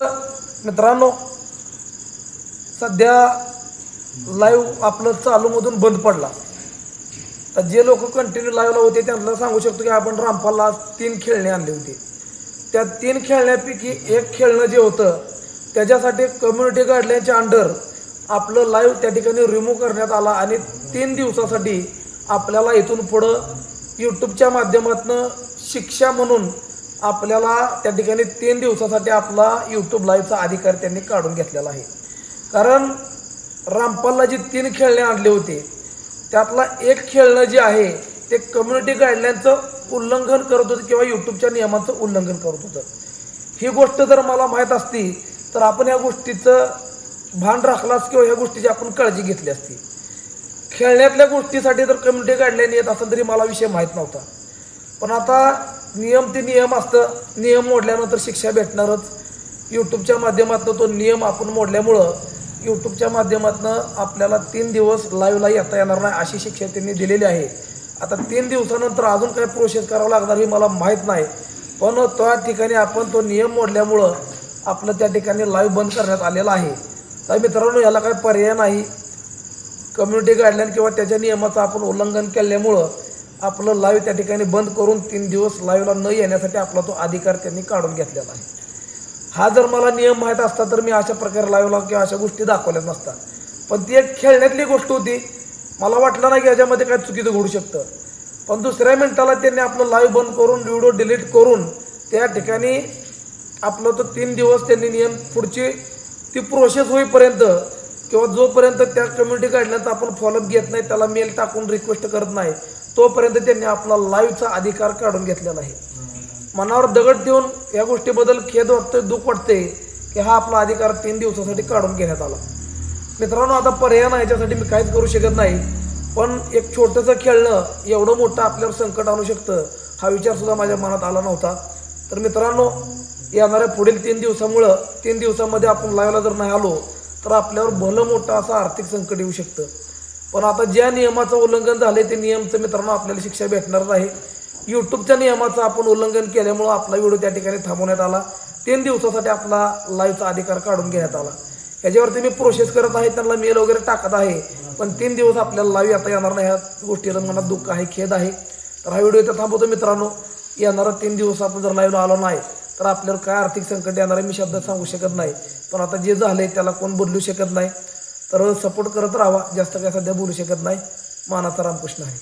मित्रांनो, सध्या लाईव्ह आपलं चालूमधून बंद पडला. तर जे लोक कंटिन्यू लाईव्हला होते त्यांना सांगू शकतो की आपण रामपालला 3 खेळणे आणले होते. त्या 3 खेळण्यापैकी एक खेळणं जे होतं त्याच्यासाठी कम्युनिटी गाईडलाईनच्या अंडर आपलं लाईव्ह त्या ठिकाणी रिमूव्ह करण्यात आला आणि 3 दिवसासाठी आपल्याला इथून पुढं यूट्यूबच्या माध्यमातून शिक्षा म्हणून आपल्याला त्या ठिकाणी 3 दिवसासाठी आपला यूट्यूब लाईव्हचा अधिकार त्यांनी काढून घेतलेला आहे. कारण रामपालला जी 3 खेळणे आणले होते त्यातला एक खेळणं जे आहे ते कम्युनिटी गाईडलाईनचं उल्लंघन करत होतं किंवा यूट्यूबच्या नियमांचं उल्लंघन करत होतं. ही गोष्ट जर मला माहीत असती तर आपण या गोष्टीचं भान राखलास किंवा ह्या गोष्टीची आपण काळजी घेतली असती. खेळण्यातल्या गोष्टीसाठी जर कम्युनिटी गाईडलाईन येत असेल तरी मला विषय माहीत नव्हता. पण आता नियम ते नियम असतं, नियम मोडल्यानंतर शिक्षा भेटणारच. यूट्यूबच्या माध्यमातून तो नियम आपण मोडल्यामुळं यूट्यूबच्या माध्यमातून आपल्याला 3 दिवस लाईव्हला येता येणार नाही अशी शिक्षा त्यांनी दिलेली आहे. आता 3 दिवसानंतर अजून काय प्रोसेस करावं लागणार हे मला माहीत नाही. पण त्या ठिकाणी आपण तो नियम मोडल्यामुळं आपलं त्या ठिकाणी लाईव्ह बंद करण्यात आलेला आहे. तर मित्रांनो, याला काही पर्याय नाही. कम्युनिटी गाईडलाईन किंवा त्याच्या नियमाचं आपण उल्लंघन केल्यामुळं आपलं लाईव्ह त्या ठिकाणी बंद करून 3 दिवस लाईव्हला न येण्यासाठी आपला तो अधिकार त्यांनी काढून घेतलेला आहे. हा जर मला नियम माहीत असता तर मी अशा प्रकारे लाईव्हला किंवा अशा गोष्टी दाखवल्याच नसतात. पण ती एक खेळण्यातली गोष्ट होती. मला वाटलं नाही की याच्यामध्ये काय चुकीचं घडू शकतं. पण दुसऱ्या मिनिटाला त्यांनी आपलं लाईव्ह बंद करून व्हिडिओ डिलीट करून त्या ठिकाणी आपलं तो 3 दिवस त्यांनी नियम पुढची ती प्रोसेस होईपर्यंत किंवा जोपर्यंत त्या कम्युनिटी गाईडलाईनचा आपण फॉलोअप घेत नाही, त्याला मेल टाकून रिक्वेस्ट करत नाही, तोपर्यंत त्यांनी आपला लाईव्हचा अधिकार काढून घेतलेला आहे. मनावर दगड देऊन या गोष्टीबद्दल खेद वाटतोय, दुःख वाटते की हा आपला अधिकार 3 दिवसासाठी काढून घेण्यात आला. मित्रांनो, आता पर्याय नाही, याच्यासाठी मी काहीच करू शकत नाही. पण एक छोटंसं खेळणं एवढं मोठं आपल्यावर संकट आणू शकतं हा विचारसुद्धा माझ्या मनात आला नव्हता. तर मित्रांनो, येणाऱ्या पुढील 3 दिवसामध्ये आपण लाईव्हला जर नाही आलो तर आपल्यावर भलं मोठं असं आर्थिक संकट येऊ शकतं. पण आता ज्या नियमाचं उल्लंघन झालं ते नियमचं मित्रांनो आपल्याला शिक्षा भेटणारच आहे. यूट्यूबच्या नियमाचं आपण उल्लंघन केल्यामुळं आपला व्हिडिओ त्या ठिकाणी थांबवण्यात आला. 3 दिवसासाठी आपला लाईव्हचा अधिकार काढून घेण्यात आला. ह्याच्यावरती मी प्रोसेस करत आहे, त्यांना मेल वगैरे टाकत आहे. पण 3 दिवस आपल्याला लाईव्ह येता येणार नाही. ह्या गोष्टीला मनात दुःख आहे, खेद आहे. तर हा व्हिडिओ इथं थांबवतो मित्रांनो. येणारा 3 दिवस आपण जर लाईव्हला आलो नाही तर आपल्याला काय आर्थिक संकट येणार आहे मी शब्दात सांगू शकत नाही. पण आता जे झालं आहे त्याला कोण बदलू शकत नाही. तर सपोर्ट करत राहावा, जास्त काय सध्या बोलू शकत नाही. मानाचा रामकृष्ण आहे.